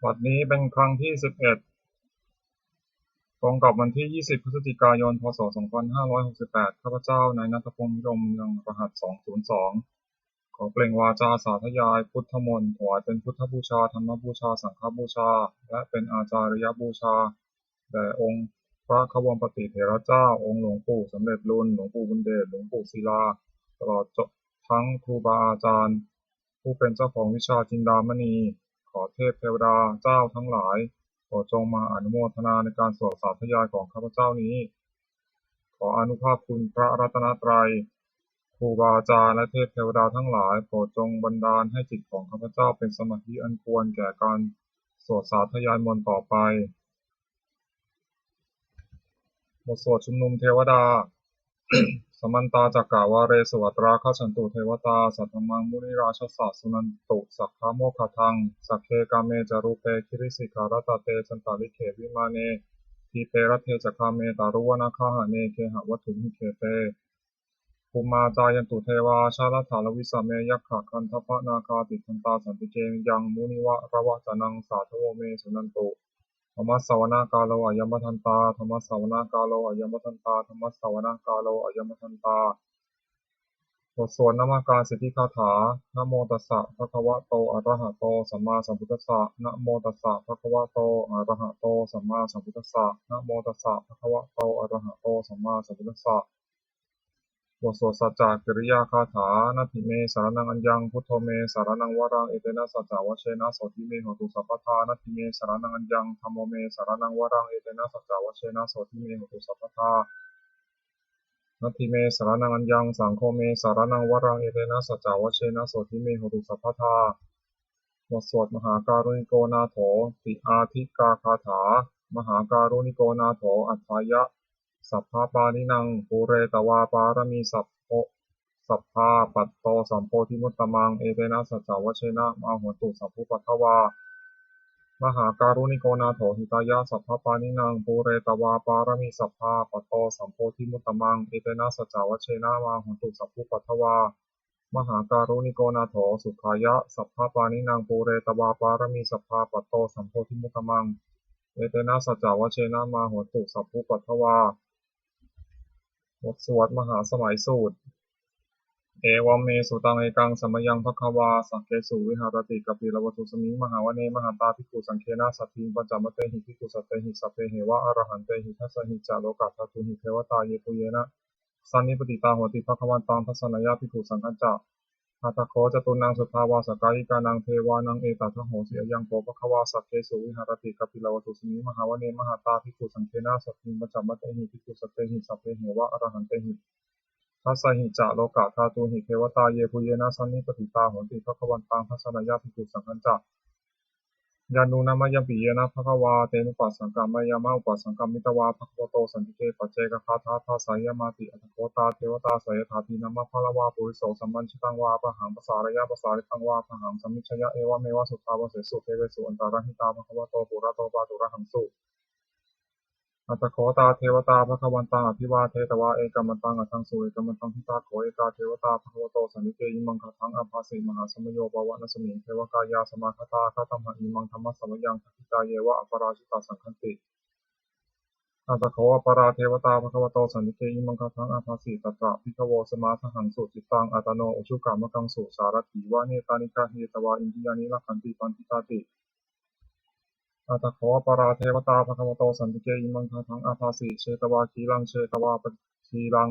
บัดนี้เป็นครั้งที่11ตรงกับวันที่20พฤศจิกายนพ.ศ. 2568ข้าพเจ้านายณัฐพงษ์ นิรมย์เมืองรหัส202ขอเปล่งวาจาสาธยายพุทธมนต์ถวายเป็นพุทธบูชาธรรมบูชาสังฆบูชาและเป็นอาจาริยบูชาแด่องค์พระขวมปฏิเถระเจ้าองค์หลวงปู่สำเร็จรุ่นหลวงปู่บุญเดชหลวงปู่ศิลาตลอดทั้งครูบาอาจารย์ผู้เป็นเจ้าของวิชาจินดามณีขอเทพเทวดาเจ้าทั้งหลายขอจงมาอนุโมทนาในการสวดสาธยายของข้าพเจ้านี้ขออานุภาพคุณพระรัตนตรัยครูบาอาจารย์และเทพเทวดาทั้งหลายโปรดจงบันดาลให้จิตของข้าพเจ้าเป็นสมาธิอันควรแก่การสวดสาธยายมนต์ต่อไปบทสวดชุมนุมเทวดา สมันตาจักกาวาเรสวัตราคชันตุเทวตาสัทธมังมุนิราชสสะสุนันตุสักขโมคทังสักเคกาเมจารุเปคิริสิการตเตสันตาลิเขวิมาเนทีเปรเทจักขาเมตารุวนาคาหะเนเคหะวัตถุมิเคเตภูมาจายันตุเทวาชาลถาลวิสเมยัคขะคันทปนาคาติคันตาสันติเกยังมุนิวะระวะจานังสาธโวเมสุนันตุธรรมสวนากาโลอายมทันตาธรรมสวนากาโลอายมทันตาธรรมสวนากาโลอายมทันตาบทสวดนามการสิทธิคาถานะโมตัสสะภะคะวะโตอะระหะโตสัมมาสัมพุทธัสสะนะโมตัสสะภะคะวะโตอะระหะโตสัมมาสัมพุทธัสสะนะโมตัสสะภะคะวะโตอะระหะโตสัมมาสัมพุทธัสสะบทสวดสัจจกิริยาคาถานาทิเมสารนังอัญญังพุทโธเมสารนังวรังเอเตนะสัจจวชเชนะโสทิเมโหตุสัพพทานาทิเมสารนังอัญญังธัมโมเมสารนังวรังเอเตนะสัจจวชเชนะโสทิเมโหตุสัพพทานาทิเมสารนังอัญญังสังโฆเมสารนังวรังเอเตนะสัจจวชเชนะโสทิเมโหตุสัพพทาบทสวดมหาการุณิโกนาโถติอาทิกาคาถามหาการุณิโกนาโถอัฏฐายะสัพพปานินังภูเรตวาปารมีสัพพาปัตโตสัมโพธิมุตตมังเอเตนะสัจจวชเชนะมหตุสัพพุปัทถวามหาการุณิโกนาโถหิตายะสัพพปานินังภูเรตวาปารมีสัพพาปัตโตสัมโพธิมุตตมังเอเตนะสัจจวชเชนะมหตุสัพพุปัทถวามหาการุณิโกนาโถสุขายะสัพพปานินังภูเรตวาปารมีสัพพาปัตโตสัมโพธิมุตตมังเอเตนะสัจจวชเชนะมหตุสัพพุปัทถวาบทสวดมหาสมัยสูตรเอวัมเมสุตังเอกังสมยังภควาสักเกสุวิหารติกปิลวัตุสมิงมหาวเนมหาตาภิกขุสังเคนะสัตถิงปัญจมเตหิภิกขุสัตเตหิสัพเพเหวะอรหันเตหิทัสสหิจาโลกัสสตุหิเทวตาเยปุเยนะสันนิปติตาโหติภควันตังทัสสนายาภิกขุสังฆัจจะอัตถโคจตุนังสุทธาวาสกายิกานังเทวานังเอตัสโหสิยังโกภควาสักเกสุวิหารติกปิลวัตุสมิงมหาวเนมหาตาภิกขุสังเคนะสัตถิงปัญจมเตหิภิกขุสัตเตหิสัพเพเหวะอรหันเตหิทัสสหิจะโลกะธาตุหิเทวตาเยปุเยนะสันนิปติตาโหติภควันตังทัสสนายาภิกขุสังฆัจจะยานุนามยังปิเยนะภควาเตนุปัสสังกัมมายามะอุปัสสังกัมมิตวาภควโตสันติเกปัจเจกคาถาทาสายมาติอัตโคตาเทวตาสายถาทีนามะพะละวาปุริโสสัมมัญชิตังวาปะหังปะสารยะปะสาริตังวาปะหังสัมมิชยะเอวะเมวะสุทธาวะเสสุเทเวสุอันตารหิตาภควโตปุระโตปาตุระหังสุอัตถโคตาเทวตาภควันตังอภิวาเทตวาเอกมัตตังอัตถังสุเอกมัตตังพิตาโขเอกาเทวตาภควโตสันติเกอิมังคทังอภาสิมหาสมโยปวะนสมิงเทวกายาสมาคตาคตัมหะอิมังธรรมะสมยังทักิตาเยวะอปราชิตาสังคันติอัตถโคอปราเทวตาภควโตสันติเกอิมังคทังอภาสิตัตตะพิควโวสมาทหังสุจิตตังอัตโนอุชุกามกังสุสารถีวะเนตานิกาเฮตวาอินทิยานิลักขันติปันติตาติอัตถโคปราเทวตาภควโตสันติเกอิมังคทังอาภาสิเชตวาคีลังเชตวาปคีลัง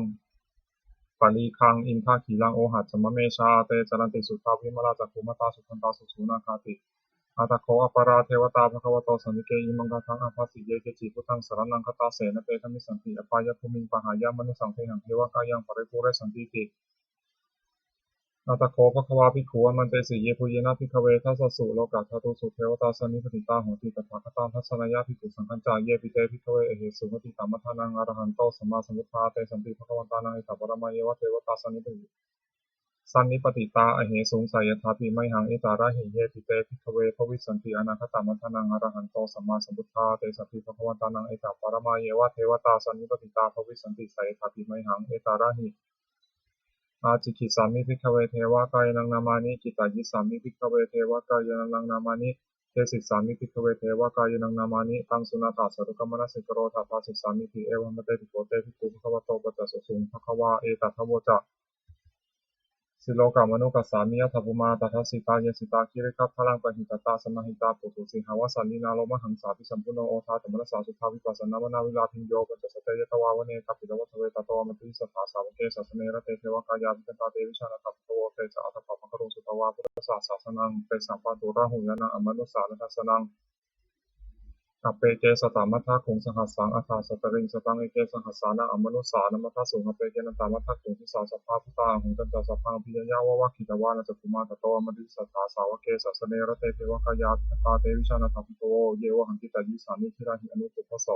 ปลีคังอินทาคีลังโอหัตสมะเมชาเตจรันติสุทธาวิมลาจักขุมตาสุขันตาสุสูนาคาติอัตถโคอปราเทวตาภควโตสันติเกอิมังคทังอาภาสิเยเกจิพุทธังสรณังคตาเสนเตคมิสันติอปายภูมิงปหายามนุสังเทหังเทวกายังปริภูเรสันติติอัตถโคภควาภิกขุอมันเตสิเยปุเยนะภิกขเวทัสสสุโลกะธาตุสุเทวตาสันนิปติตาโหติตถาคตังทัสสนายาภิกขุสังฆัจจาเยปิเตภิกขเวเอหิสุมติตามทานังอรหันโตสัมมาสัมพุทธาเตสันติภควันตานังเอตัปปรมาเยวะเทวตาสันนิปติตาอเหสุงสายถาปิไมหังเอตาระหิเยปิเตภิกขเวภวิสันติอนาคตามทานังอรหันโตสัมมาสัมพุทธาเตสันติภควันตานังเอตัปปรมาเยวะเทวตาสันนิปติตาภวิสันติสายถาปิไมหังเอตาระหิอาจิกิสามิภิกขเวเทวะกายนังนามานิจิตายิสามิภิกขเวเทวะกายนังนามานิ เทศิสามิติภเวเทวกายนังนามานิตังสุนาถาสรุกมนัสสิกโรธาภาสิสามิติเอวัมเตติโกเตติภูภควโตปัจจสุสุงภควาเอตัทโวจะสิโลกามนุกัสสามิยะทัพพุมาตัทสิตาเยสิตาคิริกัพพลังปหิตตาสมาหิตาปุตุสิหาวสันนินาโลมหังสาภิสัมปุโนโอทาธรรมรสาสุทธาวิปัสสนามนาวิลาภิญโยปัจจสเตยตวาวเนกัปปิตวัฏเวตโตอมติสัทธาสาวเกสัสเนระเตเทวกายาภิตตาเตวิชานะตัพโตเตจะอัตถะภะคะรุสุตวาพุทธศาสสนังเตสัมปะตุระหุยนะอมนุสสานัสสนังอเปเกสตามัทธะคุงสหัสสังอัฏฐาสตริงสตังเอเกสหัสสานะอมนุสสานมัทธะสุงอเปเกนันตามัทธะคุงทิสาสัพพะพุตตาหุงตันตสัพพังพิยยาวะวะคิตวานะจักขุมาตโตอมดิสัทธาสาวเกสัสเนระเตเทวกายาตาเตวิชานะทัพพิโตเยวหันติตายิสานิทิราหิอนุปุพพโส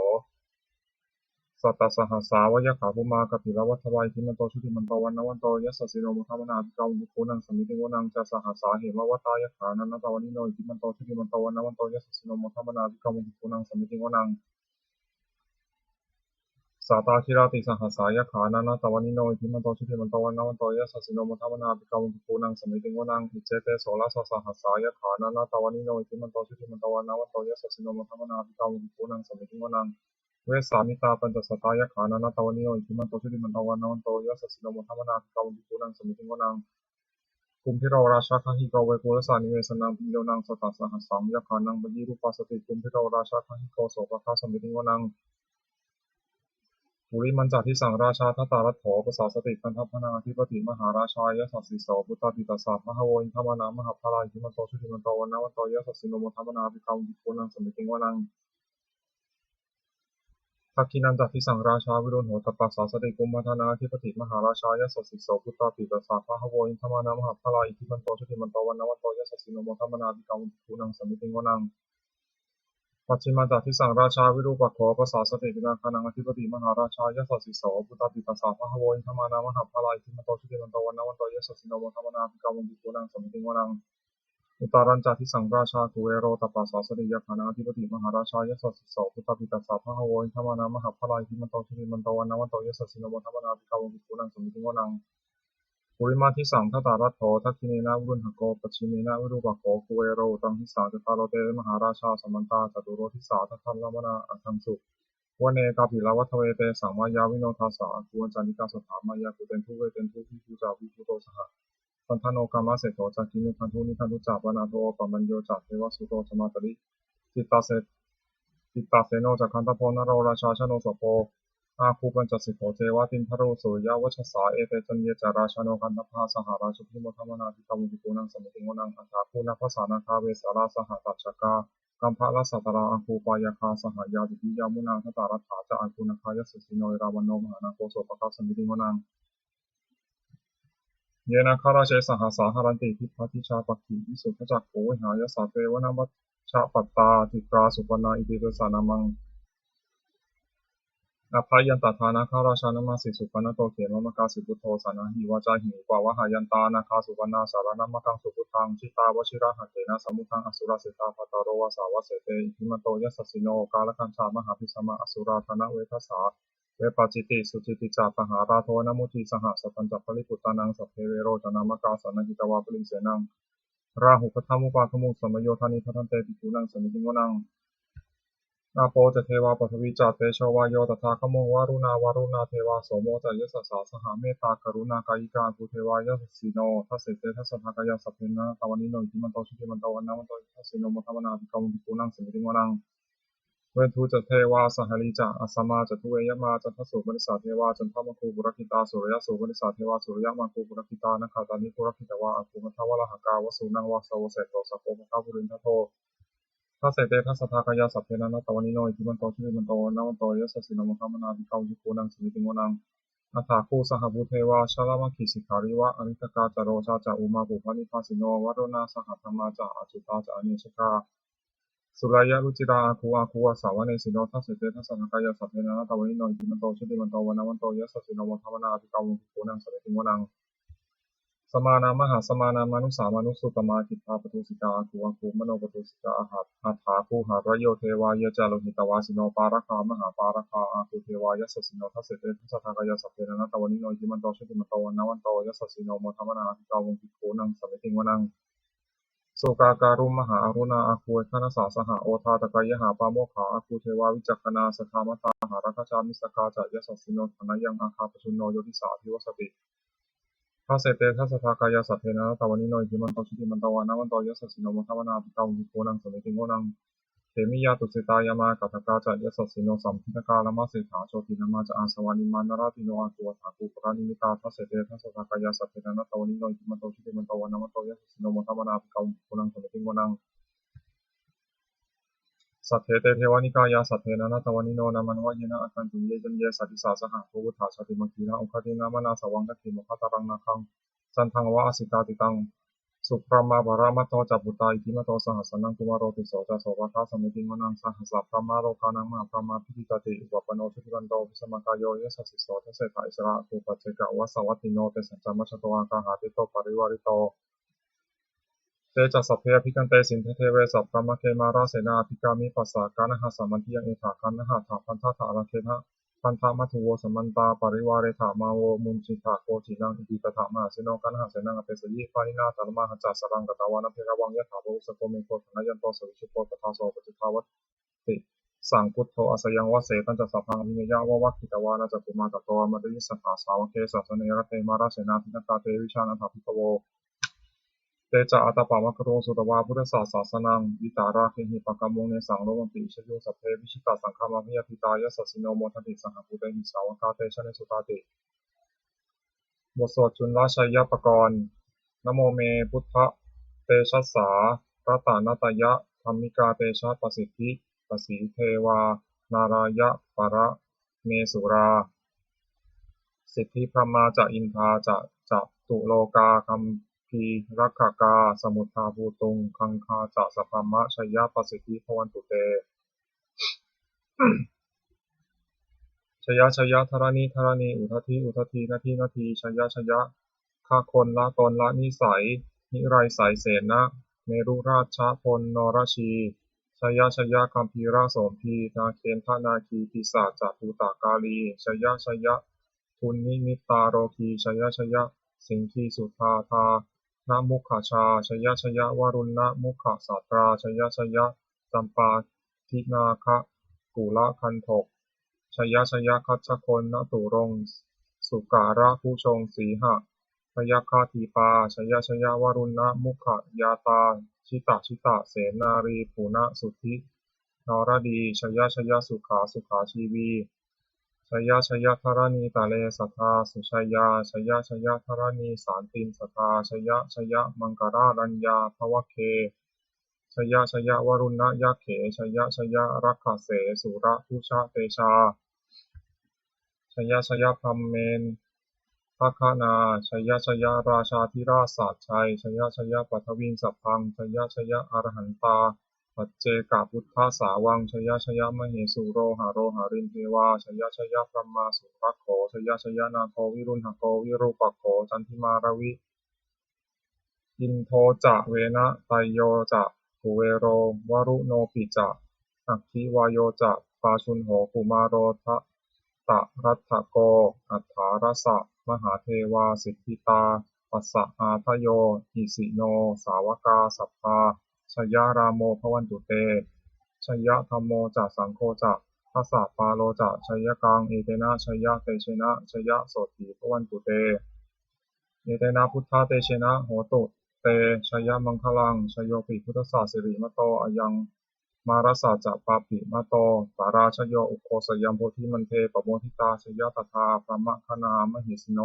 สัตตสหัสสาวยะขาภูมากัปปิลวัฏวายทิมันโตชุติมันโตวันนวันโตยัสสสิโนมุทัมนาภิกาวุภูนังสมิติวนังจะสหัสสาเหมวตายะขานันตวันิโนทิมันโตชุติมันโตวันนวันโตยัสสสิโนมุทัมนาภิกาวุภูนังสมิติวนังสาตาคิราติสหัสสายะขานานาตวันิโนทิมันโตชุติมันโตวันนวันโตยัสสสิโนมุทัมนาภิกาวุภูนังสมิติวนังอิเจเตโสลาสหัสสายะขานานาตวันิโนทิมันโตชุติมันโตวันนวันโตยัสสสิโนมุทัมนาภิกาวุภูนังสมิติวนังเวสามิตาปัญจสตายะขานานาตวันิโนอิทิมันโตชุติมันโตวันนวันโตยัสสสิโนมุทัมนาภิกาวุภูนังสมิติวนังกุมพิโรราชาคหิโกเวปุรสานิเวสนังปิโยนังสตัสสหัสสังยะขานังบดีรูปัสสติกุมพิโรราชาคหิโกโสภคาสมิติวนังปุริมันจทิสังราชาทัตตารัตโถปสาสติกันทัพพนาธิปติมหาราชายสัสสิโสพุทธปิตาสามหาโวอินทมานามหาพลายทิมันโตชุติมันโตวันนวันโตยัสสสิโนมุทัมนาภิกาวุภูนังสมิติวนังทักขินันจัตติสังราชาวิรุณโหตปัสสาสติกุมพัฒนาธิปติมหาราชายสัสสิโสพุทธปิตาสามหาโวอินทมานามหาพลายทิมันโตชุติมันโตวันนวันโตยัสสสิโนมุทัมนาภิกาวุภูนังสมิติวนังปัจฉิมาจากทิสังราชาวิรูปัคโขปสาสติปินาคานังอธิปติมหาราชายสัสสิโสพุทธปิตาสามหาโวอินทมานามหาพลายทิมันโตชุติมันโตวันนวันโตยัสสสิโนมุทัมนาภิกาวุภูนังสมิติวนังอุตารัญจทิสังราชากุเวโรตปัสสาสติยาคานังอธิปติมหาราชายสัสสิโสพุทธปิตาสามหาโวอินทมานามหาพลายทิมันโตชุติมันโตวันนวันโตยัสสสิโนมุทัมนาภิกาวุภูนังสมิติวนังปุริมาทิสังทัตตารัตโถทักขิเนนะวุรุณหโกปัจฉิเนนะวิรูปโขกุเวโรตังทิสาจตารโตเตมหาราชาสมันตาจตุโรทิสาทัตถัลลมนาอัตถังสุวเนกาภิลาวัฏเวเตสังมายาวิโนทัสสะกุวันจานิกาสถามายากุเตนทุเวเตนทุพิภูจาวิภูโตสหสันทโนกามาเสโตจักินุคันทุนิคันทุจาปนาโตปมัญโยจักเทวสุโตสมาตริจิตตาเสโนจักขันตโพนโรราชาชโนสโพอาคูปัญจสิโขเทวตินทโรสุริยวัชสาเอเตจันเยจาราชโนกันตพาสหราชุพิโมทัมนาภิกาวุภูนังสมิติโงนังอัฏฐาภูนาภาษานาคาเวสาราสหตัชกากัมภะละสัตราอาคูปายาคาสหายาติยามุนาทัตตารัฐาจะอาคูนาคายสสิโนราวันโนมหานาโกโสปะคาสมิติโงนังเยนาคาราเชสหสาหารันติทิพัทิชาปักขิวิสุทธจักโขวิหายสาเตวนามัชชะปัตตาติตราสุปนาอิติเตสานามังอภัยยันตถานาคาราชานามาสิสุปนโตเขมมกาสิพุทโธสานาหิวาจาหิวปาวะหายันตานาคาสุปนาสารนามกังสุพุทธังชิตาวชิระหะเถนะสมุทังอสุรสิตาภัตตโรวสาวเสเตอิทิมโตยัสสสิโนกาลคัญชามหาภิสมะอสุราธนะเวทัสสาเวปาจิติสุจิติจาตหาราโทนมุทีสหสัพพัญจปริปุตตานังสัพเพเวโรจนามกาสนหิตวาปลิงเสนังราหุปทัมมุปาทมุสมโยธานิทันเตปิภูนังสมิติโงนังอาโปจะเทวาปฐวีจาเตโชวาโยตถาคโมวารุณาเทวาโสโมจะยสสาสหเมตตากรุณากายิกาภูเทวายสสิโนทัสเสเตทัสสะทากายาสัพเพนะตวันนิโนอิทิมันโตชุติมันโตวันนาวันโตทัสสิโนมุทัมนาภิกาวุภูนังสมิติโงนังเวทุจะเทวาสหลีจะอัสสมาจะทุเวยมาจะทัสสุบริษัทเทวาจันทมคูบุรคิตาสุริยสุบริษัทเทวาสุริยมาคูบุรคิตานะคาตานิคุรคิตวาอาคูมัทวะละหกาวสุนังวาสาวเสโตสัพโพมะคาบุรินทโตทัสเสเตทัสสะทากายาสัพเพนะนะตวันนิโนอิทิมันโตชุติมันโตวันนาวันโตยัสสสิโนมุทัมนาภิกาวุภูนังสมิติโงนังอัฏฐาคูสหบุเทวาชาลามะขิสิขาริวะอนิตกาจโรชาจะอุมาปุพานิพาสิโนวโรนาสหธรรมาจะอจุตาจะอเนชกาสุรายะรุจิราอาคูวาสาวเนสิโนทัสเสเตทัสสะทากายาสัพเพนะนะตวันนิโนอิทิมันโตชุติมันโตวันนาวันโตยัสสสิโนมุทัมนาภิกาวุภูนังสมิติโงนังสมานามหาสมานามานุสามานุสุตมาคิตาปทุสิกาอาคูมโนปทุสิกาอาถาคูหารโยเทวายะจาโลหิตวาสิโนปาราคามหาปาราคาอาคูเทวายะสสิโนทัสเสเตทัสสะทากายาสัพเพนะนะตวันนิโนอิทิมันโตชุติมันโตวันนาวันโตยัสสสิโนมุทัมนาภิกาวุภูนังสมิติโงนัง สุกาการุมหาอรุณาอาคูคณสาสหโอทาตกายหาปาโมขาอาคูเทวาวิจักขณาสทามตาหารัคชามิสกาจายสัสสิโนธนายังอาคาปชุนโนโยติสาภิวสติทัสเสเตทัสสทากายาสัทเทนะตาวันิโนอิทิมันโตชุติมันตวานาวันโตยสัสสิโนมทวนาภิกาวิโกนังสมิติโงนังเทมิยาตุสิตายามากัตถกาจายสัสสิโนสัมพิทกาลมาเสถาโชตินามาจะอาสวานิมานราติโนอาตัวถากุปรานิมิตาทัสเสเตทัสสทากายาสัทเทนะตาวันิโนอิทิมันโตชุติมันตวานาวันโตยสัสสิโนมทวนาภิกาวิโกนังสมิติโงนังสัทเทเตเทวานิกายาสัทเทนะนาตวานิโนนามันวะเยนะอัตตันตุเยจันเยสัตติสาสหะภูวุฒาชาติมังคีนะอุคตินามนาสวังกัตถิมุขตารังนาคังจันทังวะอสิตาติตังสุปรามาภารามัตโตจัปปุตตาอิทิมัตโตสหัสสนังกุมารโรติโสจะโสภะคาสมิติงวนังสหัสสะพรามาโลกานังมหาพรามาพิธิตติอุปปโนชุติวันโตวิสมกายโยเยสัสสิโสทเสถาอิสระภูปัจเจกะวะสวัตติโนเตสัจจมัชโตอาคาหาติโตปริวาริโตเตจัสสพเพอภิกันเตสินเทเวสัพพะมะเคมาราเสนาภิกามิปัสสะกานะหะสัมมันทิยังเอถาคันนะหะถาพันธะถาระเคนะพันธะมัทุโวสัมมันตาปริวาเรถามาโวมุนจิตาโกจินังอิติตถะมหาเสโนกันหะเสนังอเปสยิปานินาตาลมะหัจจสรังกตาวานะเพระวังยะถาโรสโกเมโกธนายันโตสวิชุโกตถาโสปจิทาวัตติสังพุทโธอสยังวะเสตันจะสัพพังมิยะวะวัคคิตวานะจัตุมาตโตมะริสสาสาวะเกสัสเนระเตมาราเสนาภิกตาเตวิชานะถาภิกโวเตจาอัตตปามะคโรสุตวาพุทธศาสสนังวิตาราเคหิปะกามงเนสังโลมันติชโยสัพเพวิชิตาสังฆามาพิยติตายสัสสิโนโมทันติสังฆปุเตหิสาวกาเตชะเนสุตาติบทสวดจุลชัยปกรณ์นะโมเมพุทธเตชัสสารัตานาตยะธรรมิกาเตชะประสิทธิปสีเทวานารายะปะระเมสุราสิทธิพรหมาจะอินทาจะตุโลกาคัมพีรักขกาสมุทธาภูตุงคังคาจะสัพพมะชยประสิทธิพวันตุเตชยธรณีอุทธีนาทีชยข้าคนละตนละนิสัยนิไรสายเสนะเมรุราชพลนรชีชยคัมภีราโสมพีนาเคนทนาคีปิศาจภูตากาลีชยทุนนิมิตาโรคีชยสิงคีสุธาธานามุขชาชยวรุณนะมุขสาตราชยจัมปาทินาคะกุละคันถกชยคัจฉคนนตุรงสุการะผู้ชงสีหะพยัคฆาทีปาชยวรุณนะมุขยาตาชิตะเสนารีปุณสุทธินรดีชยสุขาชีวีชยธรณีตาเลสัทธาสุชยาชยธรณีสารตินสัทธาชยมังกรารัญญาภวเคชยวรุณยักเขชยรักขเสสุระพุชะเตชาชยพรหมเมนทัคคนาชยราชาธิราชศาสตร์ชัยชยปัทวินสัพพังชยอรหันตาปัจเจกพุทธสาวังชยมเหสุโรหารินเทวาชยพรหมาสุรักโขชยนาโควิรุณหโกวิรูปักโขจันทิมารวิอินโทจะเวนะไตโยจะภูเวโรวรุโนปิจะอัคคิวายโยจะปาชุนโหกุมารโรทะตะรัตถโกอัฏฐารสะมหาเทวาสิทธิตาปัสสะอาทโยอิสิโนสาวกาสัพพาชยรามโมภวันตุเตชยธัมโมจะสังโฆจะทัสสะปาโลจะชยกังเอเตนะชยเตเชนะชยโสติภวันตุเตเอเตนะพุทธเตเชนะโหตุเตชยมังคลังชโยปิพุทธศาสิริมโตอยังมารัสสะจะปาปิมะโตปาราชโยอุโคสยัมโพธิมันเทปโมทิตาชยตถาพระมะคณามหิสโน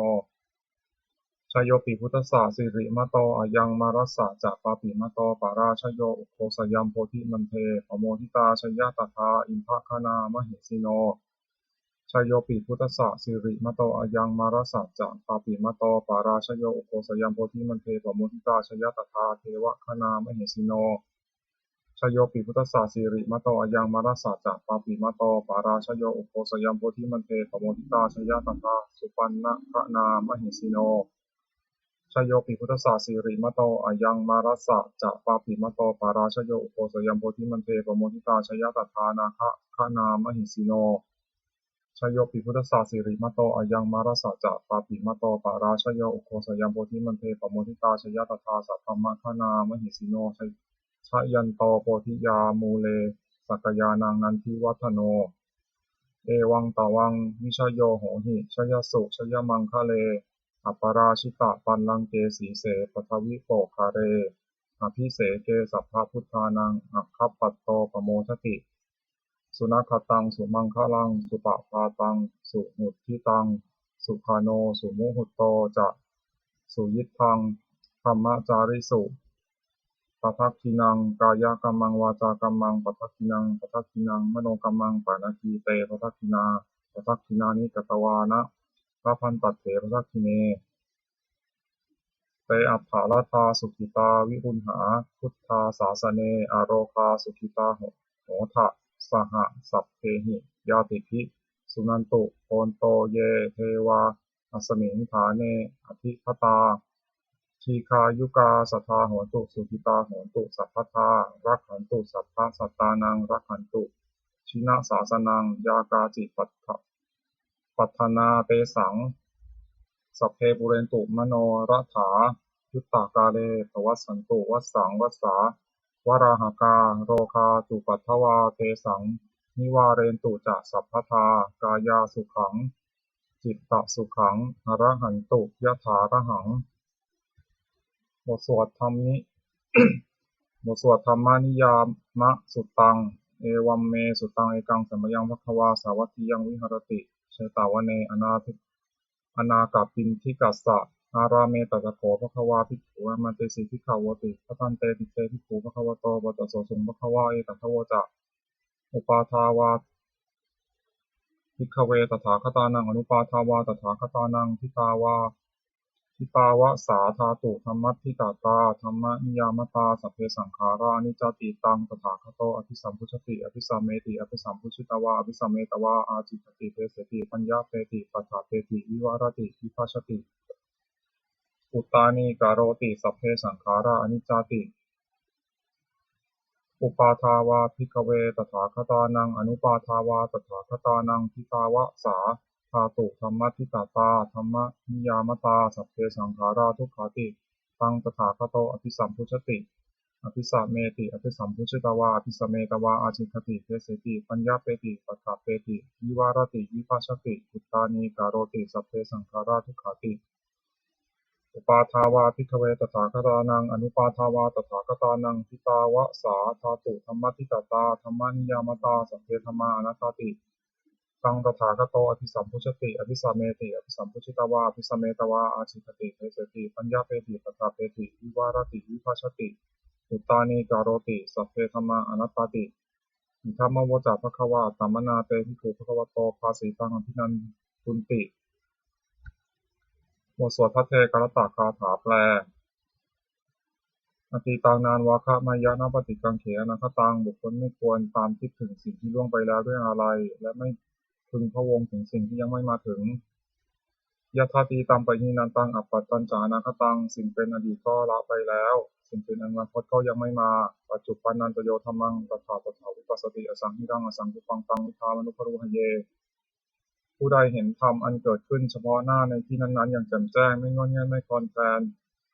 ชโยปิพุทธศาสิริมะโตอยังมารัสสะจะปาปิมะโตปาราชโยอุโคสยัมโพธิมันเทปโมทิตาชยตถาอินทคณามหิสิโนชโยปิพุทธะสิริมโตอยังมารัสสะจะปาปิมโตปาราชโยอุโคสยัมโพธิมันเทปโมทิตาชยตถาเทวคณามหิสิโนชโยปิพุทธะสิริมโตอยังมารัสสะจะปาปิมโตปาราชโยอุโคสยัมโพธิมันเทปโมทิตาชยตถาสุปันนะคณามหิสิโนชโยปิพุทธะสิริมโตอยังมารัสสะจะปาปิมโตปาราชโยอุโคสยัมโพธิมันเทปโมทิตาชยตถานาคะคณามหิสิโนช ชโยปิพุทธสาสิริมโตอายังมารสะจะปาปิมโตปาราชโยอุโคสยามโพธิมันเทปโมทิตาชยตถาสัทธรรมคานามหิสิโนชยันโตโพธิยามูเลสักยานังนันทิวัฒโนเอวังตวังวิชโยโหหิชยสุชยมังคะเลอัปปราชิตะปันลังเกสีเสปทวิโปคาเรอภิเสเกสัพพพุทธานังอัคคปัตโตปโมทติสุนัขตังสุมังคลังสุปปาตังสุหุตทิตังสุขโนสุมุหุตโตจะสุยิทังธรรมจาริสุปทักขินังกายกัมมังวาจากัมมังปทักขินังปทักขินังมโนกัมมังปานาทีเตปทักขินาปทักขินานิกตวานะพระพันตัดเถปทักขิเนเตอัฏฐาลทาสุขิตาวิรุณหาพุทธาสาสเนอโรคาสุขิตาโหทะสหสัพเพหิยาติภิสุนันตุโอนโตเยเทวาอัสมิงฐาเนอธิคตาทีคายุกาสัทธาโหตุสุขิตาโหตุสัพพทารักขันตุสัพพะสัตตานังรักขันตุชินะสาสนังยากาจิปัฏฐนาเตสังสัพเพปุเรนตุมโนรถายุตตากาเลภวัสสันตุวัสสังวัสสาวราหกาโรคาตุปัทถวาเตสังนิวาเรนตุจะสัพพทากายาสุขังจิตตสุขังอรหันตุยถาระหังบทสวดธรรมนี้ บทสวดธรรมานิยามะสุตตังเอวัมเมสุตตังเอกังสัมมยังภควาสาวัตถิยังวิหรติเชตาวเนอนาคปินทิกัสสะอาราเมตตะโขภควาภิกขุมันเตสิภิกขาวติพระทันเตติเตภิกขุภควโตปัตตโสสุงภควาเอตัทโวจะอุปาทาวาภิกขเวตถาคตานังอนุปาทาวาตถาคตานังทิตาวะสาธาตุธรรมัตถิตาตาธรรมนิยามตาสัพเพสังขารานิจจติตังตถาคโตอภิสัมพุชติอภิสัมเมติอภิสัมพุชิตวาอภิสัมเมตวาอาจิตติเตเสติปัญญาเปติปัฏฐาเปติวิวารติวิภัชชติอุตตานิการโรติสัพเพสังขาราอนิจจติอุปาทาวาภิกขเวตถาคตานังอนุปาทาวาตถาคตานังทิตาวะสาธาตุธรรมัตถิตาตาธรรมนิยามตาสัพเพสังขาราทุกขาติตังตถาคโตอภิสัมพุชติอภิสัมเมติอภิสัมพุชิตวาอภิสัมเมตวาอาจิคติเทเสติปัญญาเปติปัฏฐาเปติวิวารติวิภัชชติอุตตานิการโรติสัพเพสังขาราทุกขาติอุปาทาวาภิกขเวตถาคตานังอนุปาทาวาตถาคตานังทิตาวะสาธาตุธรรมัตถิตาตาธรรมนิยามตาสัพเพธัมมาอนัตตติตังตถาคโตอภิสัมพุชติอภิสัมเมติอภิสัมพุชิตวาอภิสัมเมตวาอาชิคติเทเสติปัญญาเปติปัฏฐาเปติวิวารติวิภัชชติอุตตานิการโรติสัพเพธัมมาอนัตตติอิทัมมวจาภควาตัมมนาเตภิกขุภควโตภาสีตังอภินันตุนติบทสวดพระเทกรตคาถาแปลอตีตังนานวาคะมายะนาปฏิกังเขอนาคตังบุคคลไม่ควรตามคิดถึงสิ่งที่ล่วงไปแล้วด้วยอะไรและไม่พึงพะวงถึงสิ่งที่ยังไม่มาถึงยะถาตีตังปะหินันตังอัปปัตตัญจานาคตังสิ่งเป็นอดีตก็ละไปแล้วสิ่งเป็นอนาคตก็ยังไม่มาปัจจุบันนันตโยธัมมังตถาวิปัสสติอสังหิรังอสังคุปังตังวิทามนุภรุหเยผู้ใดเห็นธรรมอันเกิดขึ้นเฉพาะหน้าในที่นั้นๆอย่างแจ่มแจ้งไม่งอนแง่นไม่คลอนแคลน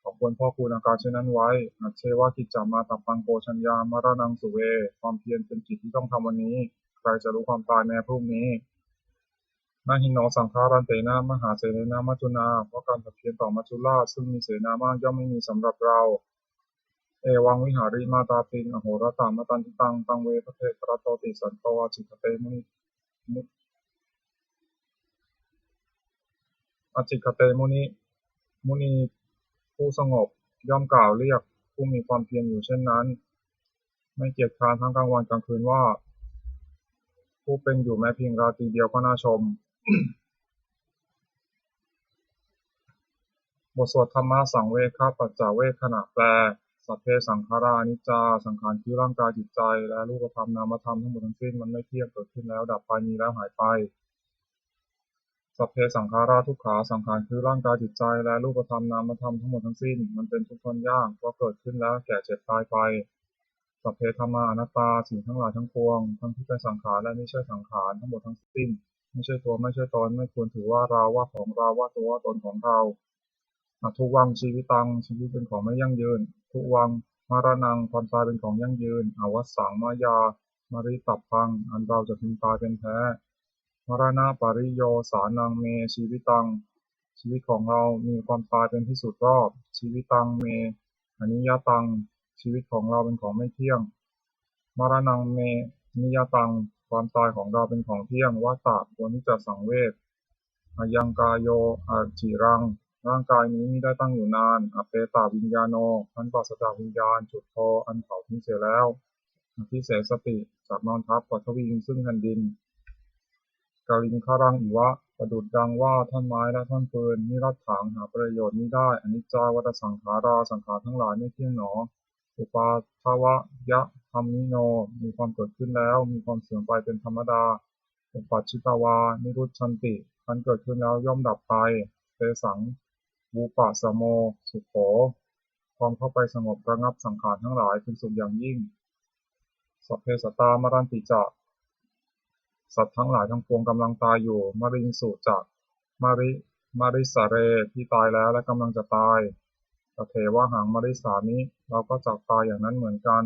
ขอควรพ่อคูณอาการเช่นนั้นไว้อัจเชวะกิจจามาตัปปังโกชัญญามรณังสุเวความเพียรเป็นกิจที่ต้องทำวันนี้ใครจะรู้ความตายแม้พรุ่งนี้นาหินโนสังฆารันเตนะมหาเสนนามัจจุนาเพราะการเพียรต่อมัจจุราชซึ่งมีเสนามากย่อมไม่มีสำหรับเราเอวังวิหาริมาตาปิงอโหรตามตันติตังตังเวพระเทตระโตติสันโตวาจิตเตมุอจิกเตมุนีผู้สงบย่อมกล่าวเรียกผู้มีความเพียรอยู่เช่นนั้นไม่เกียจคร้านทั้งกลางวันกลางคืนว่าผู้เป็นอยู่แม้เพียงราตรีเดียวก็น่าชม บทสวดธรรมะสังเวคปัจจเวคขณะแปลสัพเพสังขาราอนิจจาสังขารคือร่างกายจิตใจและรูปธรรมนามธรรมทั้งหมดทั้งสิ้นมันไม่เที่ยงเกิดขึ้นแล้วดับไปมีแล้วหายไปสัพเพสังขาราทุกขาสังขารคือร่างกายจิตใจและรูปธรรมนามธรรมทั้งหมดทั้งสิ้นมันเป็นทุกข์ทนยากเพราะเกิดขึ้นแล้วแก่เจ็บตายไปสัพเพธัมมาอนัตตาสิ่งทั้งหลายทั้งปวงทั้งที่เป็นสังขารและไม่ใช่สังขารทั้งหมดทั้งสิ้น ไม่ใช่ตัวไม่ใช่ตนไม่ควรถือว่าเราว่าของเราว่าตัวว่าตนของเราทุวังชีวิตังชีวิตเป็นของไม่ยั่งยืนทุวังมรณังความตายเป็นของยั่งยืนอวสังมายามาริตับพังอันเราจะพึงตายเป็นแท้มรณะปริโยสานังเมชีวิตังชีวิตของเรามีความตายเป็นที่สุดรอบชีวิตังเมอนิยตังชีวิตของเราเป็นของไม่เที่ยงมรณังเมนิยตังความตายของเราเป็นของเที่ยงวัฏฏะตัวนี้จะสังเวชอายังกายโยอาจิรังร่างกายนี้ไม่ได้ตั้งอยู่นานอเปตาวิญญาโนพันปราศจากวิญญาณจุดโทอันเผาทิ้งเสียแล้วอภิเษสติจากนอนทับปัทวีซึ่งแผ่นดินกาลิงคารังอิวะประดุจดังว่าท่อนไม้และท่อนปืนนิรัตถังหาประโยชน์มิได้อนิจจาวัฏสังขาราสังขารทั้งหลายไม่เที่ยงหนออุปาทวะยะธรรมิโนมีความเกิดขึ้นแล้วมีความเสื่อมไปเป็นธรรมดาอุปัชชิตวานิรุชชันติมันเกิดขึ้นแล้วย่อมดับไปเตสังวูปะสโมสุโขความเข้าไปสงบระงับสังขารทั้งหลายเป็นสุขอย่างยิ่งสัพเพสัตตามรันติจะสัตว์ทั้งหลายทั้งปวงกำลังตายอยู่มริงสุจะมาริมาริสาเรที่ตายแล้วและกำลังจะตายตเทวะหังมาริสามิเราก็จะตายอย่างนั้นเหมือนกัน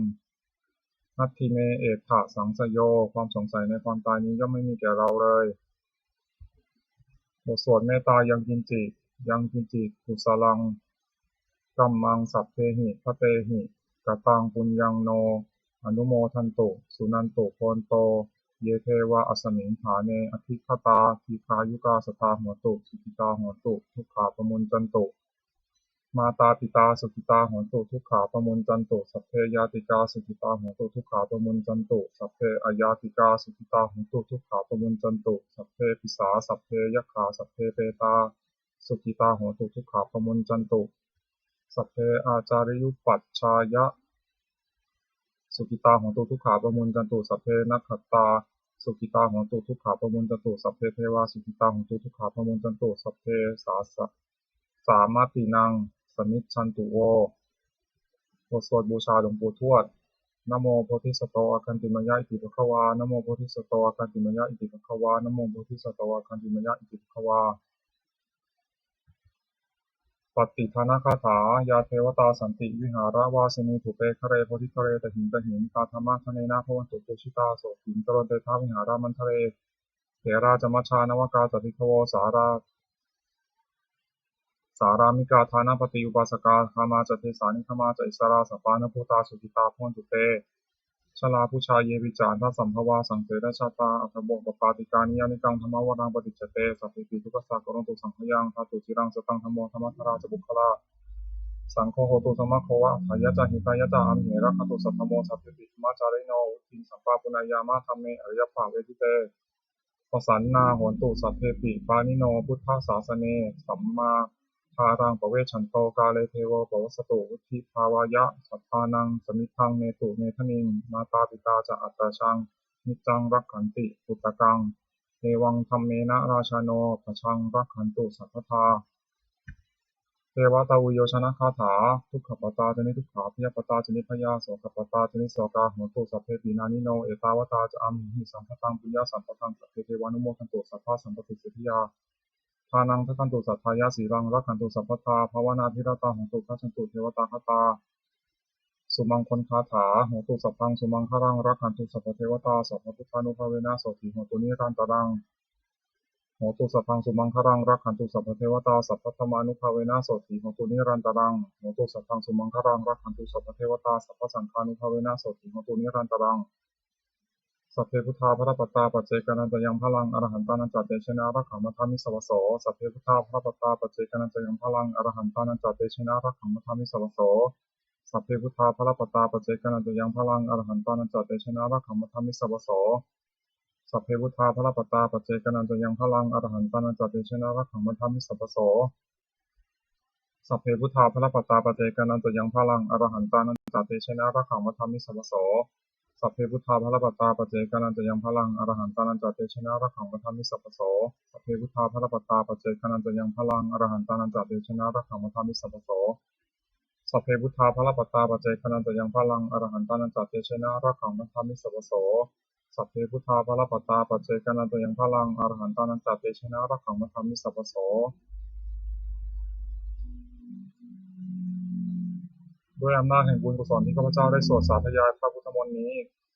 นัตถิเมเอถะสังสโยความสงสัยในความตายนี้ย่อมไม่มีแก่เราเลยบทสวดเมตตายังกินจิกุสลังกัมมังสัพเพหิพะเตหิกตังปุญญังโนอนุโมทันตุสุนันตุโพนโตเยเทวะอัสสมิงฐาเนอภิคตาทีคายุกาสตาหัวตุสุขิตาหัวตุทุกขาปมุญจันตุมาตาปิตาสุขิตาหัวตุทุกขาปมุญจันตุสัพเพยาติกาสุขิตาหัวตุทุกขาปมุญจันตุสัพเพอยาติกาสุขิตาหัวตุทุกขาปมุญจันตุสัพเพปิสาสัพเพยัคขาสัพเพเปตาสุขิตาหัวตุทุกขาปมุญจันตุสัพเพอาจาริยุปัชชายะสุขิตาโหตุทุกขาปมุญจันตุสัพเพนัคขตาสุขิตาโหตุทุกขาปมุญจันตุสัพเพเทวาสุขิตาโหตุทุกขาปมุญจันตุสัพเพสามาตินังสมิจฉันตุโวบทสวดบูชาหลวงปู่ทวดนะโมโพธิสัตว์อาคันติมยะอิติภควานะโมโพธิสัตว์อาคันติมยะอิติภควานะโมโพธิสัตว์อาคันติมยะอิติภควาปฏิภาณคาถายาเทวตาสันติวิหารวาสินีถูเปคะเรโพธิคะเรตหินตหินตาธรรมะคะเนนะพวันตุปุชิตาโสหินตรนเตทาวิหารามันทะเลเถราจมัชชานวกาจติทโวสารามิกาทานาปฏิอุปาสกาคามาจเทสานิคมาจอิสราสปานภูตาสุขิตาพวันตุเตชลาผู้ชายเยวิจารทัสสัมภวาสังเสรชาตาอัตโบกปาติกานิยานิกังธรรมวรังปฏิจจเตสัพพิติทุกขสักกรณตุสังขยังทัตุจิรังสตังธรรมโมธรรมธราจบุคลาสังโฆโหตุสมะโควะขายะจาหิตายะจาอัมเหระคตุสัทธโมสัพพิติมาจาริโนทิสัมปาปุณายามาธรรมเมอริยภาเวทิเตปสันนาโหนตุสัพเพปิปานิโนพุทธศาสเนสัมมาทารังปเวชันโตกาเลเทโวปวัสตุวุฒิภาวายะสัทธานังสมิทังเนตุเนทนิงมาตาปิตาจะอัตตาชังนิจังรักขันติปุตตะกังเอวังธัมเมนะราชาโนปชังรักขันตุสัพพทาเทวตาวุโยชนะคาถาทุกขปตาจนิทุกขาพยปตาจนิพยาโสขปตาจนิโสกาโหตุสัพเพปีนานิโนเอตาวตาจะอัมหิสัมปตังปุญญาสัมปตังสัพเพเทวานุโมทันตุสัพพะสัมปติสิทธิยาทานังทัตันตุสัทธายาสีรังรักขันตุสัพพทาภาวนาธิรตาโหตุทัชันตุเทวตาคตาสุมังคลคาถาโหตุสัพพังสุมังคารังรักขันตุสัพพเทวตาสัพพพุทธานุภาเวนะโสติโหตุนิรันตรังโหตุสัพพังสุมังคารังรักขันตุสัพพเทวตาสัพพธรรมานุภาเวนะโสติโหตุนิรันตรังโหตุสัพพังสุมังคารังรักขันตุสัพพเทวตาสัพพสังฆานุภาเวนะโสติโหตุนิรันตรังสัพเพพุทธาพระปัตตาปัจเจกนันตยังพลังอรหันตานันจัตเตชนะรักขังมัทามิสวโสสัพเพพุทธาพระปัตตาปัจเจกนันตยังพลังอรหันตานันจัตเตชนะรักขังมัทามิสวโสสัพเพพุทธาพระปัตตาปัจเจกนันตยังพลังอรหันตานันจัตเตชนะรักขังมัทามิสวโสสัพเพพุทธาพระปัตตาปัจเจกนันตยังพลังอรหันตานันจัตเตชนะรักขังมัทามิสวโสสัพเพพุทธาพระปัตตาปัจเจกนันตยังพลังอรหันตานันจัตเตชนะรักขังมัทามิสวโสสัพเพพุทธาภรปัตตาปัจเจกนันตยังพลังอรหันตานันจเตชนะรักขังมัทามิสัพพโสสัพเพพุทธาภรปัตตาปัจเจกนันตยังพลังอรหันตานันจเตชนะรักขังมัทามิสัพพโสสัพเพพุทธาภรปัตตาปัจเจกนันตยังพลังอรหันตานันจเตชนะรักขังมัทามิสัพพโส สัพเพพุทธาภลปตาปัจเจกนันตยังพลังอรหันตานันจัตเตชนะรักขังมัทธามิสัพพโสด้วยอำนาจแห่งบุญกุศลที่ข้าพเจ้าได้สวดสาธยายพระพุทธมนต์นี้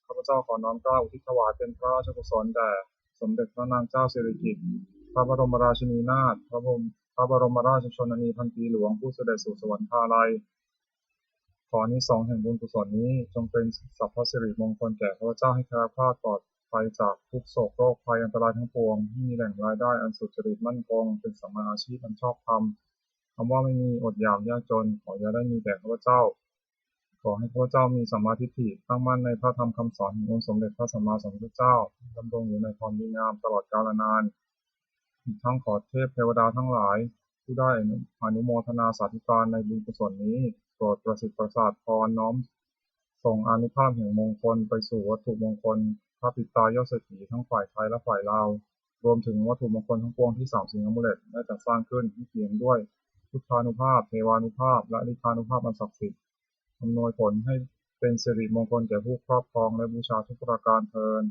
ข้าพเจ้าขอน้อมเกล้าอุทิศถวายเป็นพระราชกุศลแด่สมเด็จพระนางเจ้าสิริกิติ์พระบรมราชินีนาถพระบรมราชชนนีพันปีหลวงผู้เสด็จสู่สวรรคาลัยขออานิสงส์แห่งบุญกุศลนี้จงเป็นสัพพสิริมงคลแก่ข้าพเจ้าให้แคล้วคลาดปลอดภัยจากทุกโศกโรคภัยอันตรายทั้งปวงให้มีแหล่งรายได้อันสุจริตมั่นคงเป็นสัมมาอาชีพอันชอบธรรมคำว่าไม่มีอดอยากยากจนขออย่าได้มีแก่ข้าพเจ้าขอให้ข้าพเจ้ามีสัมมาทิฏฐิตั้งมั่นในพระธรรมคำสอนขององค์สมเด็จพระสัมมาสัมพุทธเจ้าดำรงอยู่ในความดีงามตลอดกาลนานอีกทั้งขอเทพเทวดาทั้งหลายผู้ได้อนุโมทนาสาธุการในบุญกุศลนี้โปรดประสิทธิ์ประสาทพรน้อมส่งอานุภาพแห่งมงคลไปสู่วัตถุมงคลพระปิตายอดเศรษฐีทั้งฝ่ายไทยและฝ่ายลาวรวมถึงวัตถุมงคลทั้งปวงที่สามสิ่งอมุเลตได้จัดสร้างขึ้นที่เกี่ยงด้วยพุทธานุภาพเทวานุภาพและฤทธานุภาพอันศักดิ์สิทธิ์อำนวยผลให้เป็นสิริมงคลแก่ผู้ครอบครองและบูชาทุกประการเทอญ